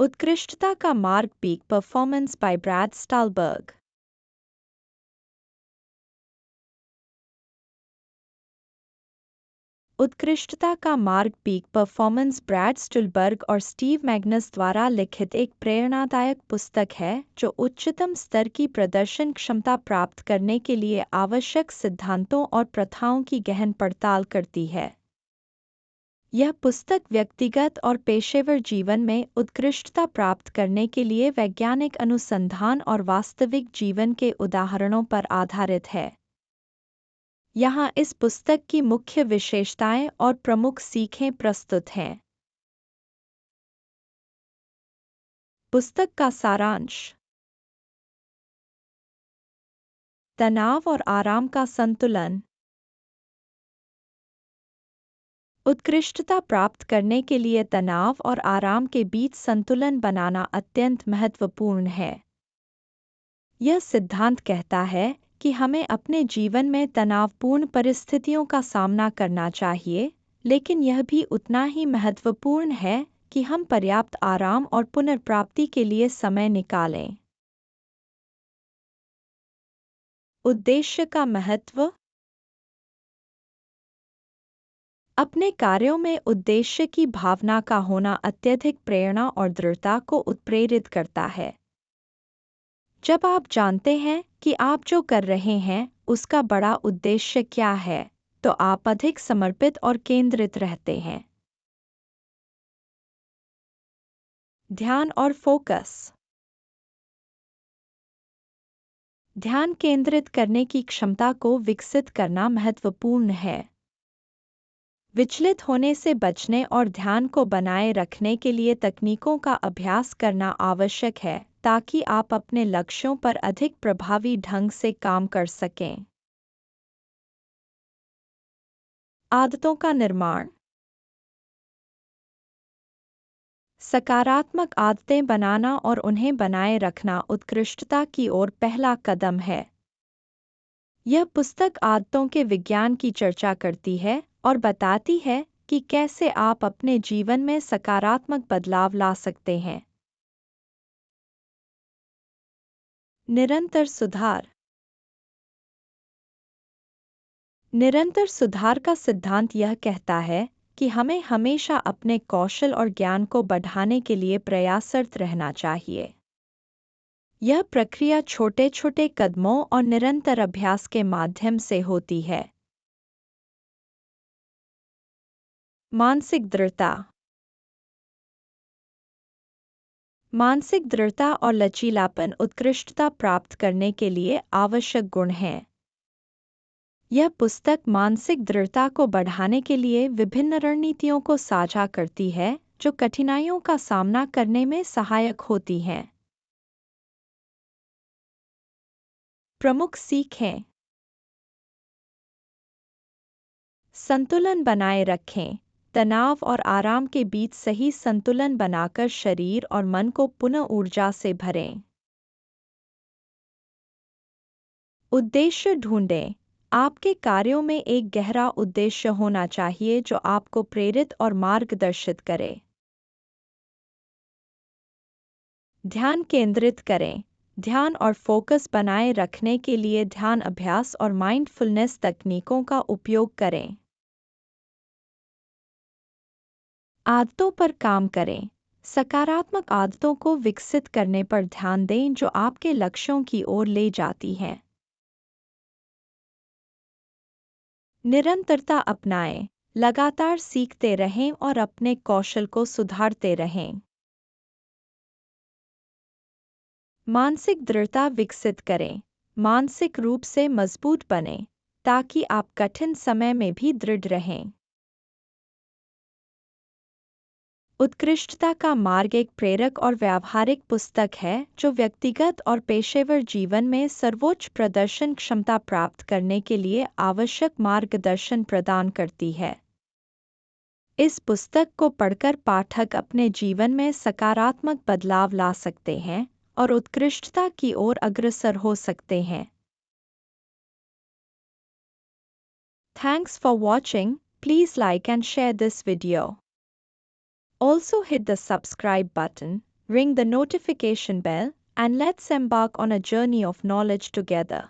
उत्कृष्टता का मार्ग पीक परफॉर्मेंस बाय ब्रैड स्टालबर्ग। उत्कृष्टता का मार्ग पीक परफॉर्मेंस ब्रैड स्टुलबर्ग और स्टीव मैग्नस द्वारा लिखित एक प्रेरणादायक पुस्तक है जो उच्चतम स्तर की प्रदर्शन क्षमता प्राप्त करने के लिए आवश्यक सिद्धांतों और प्रथाओं की गहन पड़ताल करती है। यह पुस्तक व्यक्तिगत और पेशेवर जीवन में उत्कृष्टता प्राप्त करने के लिए वैज्ञानिक अनुसंधान और वास्तविक जीवन के उदाहरणों पर आधारित है। यहाँ इस पुस्तक की मुख्य विशेषताएं और प्रमुख सीखें प्रस्तुत हैं। पुस्तक का सारांश। तनाव और आराम का संतुलन। उत्कृष्टता प्राप्त करने के लिए तनाव और आराम के बीच संतुलन बनाना अत्यंत महत्वपूर्ण है। यह सिद्धांत कहता है कि हमें अपने जीवन में तनावपूर्ण परिस्थितियों का सामना करना चाहिए, लेकिन यह भी उतना ही महत्वपूर्ण है कि हम पर्याप्त आराम और पुनर्प्राप्ति के लिए समय निकालें। उद्देश्य का महत्व। अपने कार्यों में उद्देश्य की भावना का होना अत्यधिक प्रेरणा और दृढ़ता को उत्प्रेरित करता है। जब आप जानते हैं कि आप जो कर रहे हैं उसका बड़ा उद्देश्य क्या है, तो आप अधिक समर्पित और केंद्रित रहते हैं। ध्यान और फोकस। ध्यान केंद्रित करने की क्षमता को विकसित करना महत्वपूर्ण है। विचलित होने से बचने और ध्यान को बनाए रखने के लिए तकनीकों का अभ्यास करना आवश्यक है ताकि आप अपने लक्ष्यों पर अधिक प्रभावी ढंग से काम कर सकें। आदतों का निर्माण। सकारात्मक आदतें बनाना और उन्हें बनाए रखना उत्कृष्टता की ओर पहला कदम है। यह पुस्तक आदतों के विज्ञान की चर्चा करती है और बताती है कि कैसे आप अपने जीवन में सकारात्मक बदलाव ला सकते हैं। निरंतर सुधार। निरंतर सुधार का सिद्धांत यह कहता है कि हमें हमेशा अपने कौशल और ज्ञान को बढ़ाने के लिए प्रयासरत रहना चाहिए। यह प्रक्रिया छोटे छोटे कदमों और निरंतर अभ्यास के माध्यम से होती है। मानसिक दृढ़ता। मानसिक दृढ़ता और लचीलापन उत्कृष्टता प्राप्त करने के लिए आवश्यक गुण हैं। यह पुस्तक मानसिक दृढ़ता को बढ़ाने के लिए विभिन्न रणनीतियों को साझा करती है जो कठिनाइयों का सामना करने में सहायक होती हैं। प्रमुख सीखें। संतुलन बनाए रखें। तनाव और आराम के बीच सही संतुलन बनाकर शरीर और मन को पुनः ऊर्जा से भरें। उद्देश्य ढूंढें। आपके कार्यों में एक गहरा उद्देश्य होना चाहिए जो आपको प्रेरित और मार्गदर्शित करे। ध्यान केंद्रित करें। ध्यान और फोकस बनाए रखने के लिए ध्यान अभ्यास और माइंडफुलनेस तकनीकों का उपयोग करें। आदतों पर काम करें। सकारात्मक आदतों को विकसित करने पर ध्यान दें जो आपके लक्ष्यों की ओर ले जाती हैं। निरंतरता अपनाएं। लगातार सीखते रहें और अपने कौशल को सुधारते रहें। मानसिक दृढ़ता विकसित करें। मानसिक रूप से मजबूत बनें ताकि आप कठिन समय में भी दृढ़ रहें। उत्कृष्टता का मार्ग एक प्रेरक और व्यावहारिक पुस्तक है जो व्यक्तिगत और पेशेवर जीवन में सर्वोच्च प्रदर्शन क्षमता प्राप्त करने के लिए आवश्यक मार्गदर्शन प्रदान करती है। इस पुस्तक को पढ़कर पाठक अपने जीवन में सकारात्मक बदलाव ला सकते हैं और उत्कृष्टता की ओर अग्रसर हो सकते हैं। Thanks for watching. Please like and share this video. Also hit the subscribe button Ring the notification bell, and let's embark on a journey of knowledge together.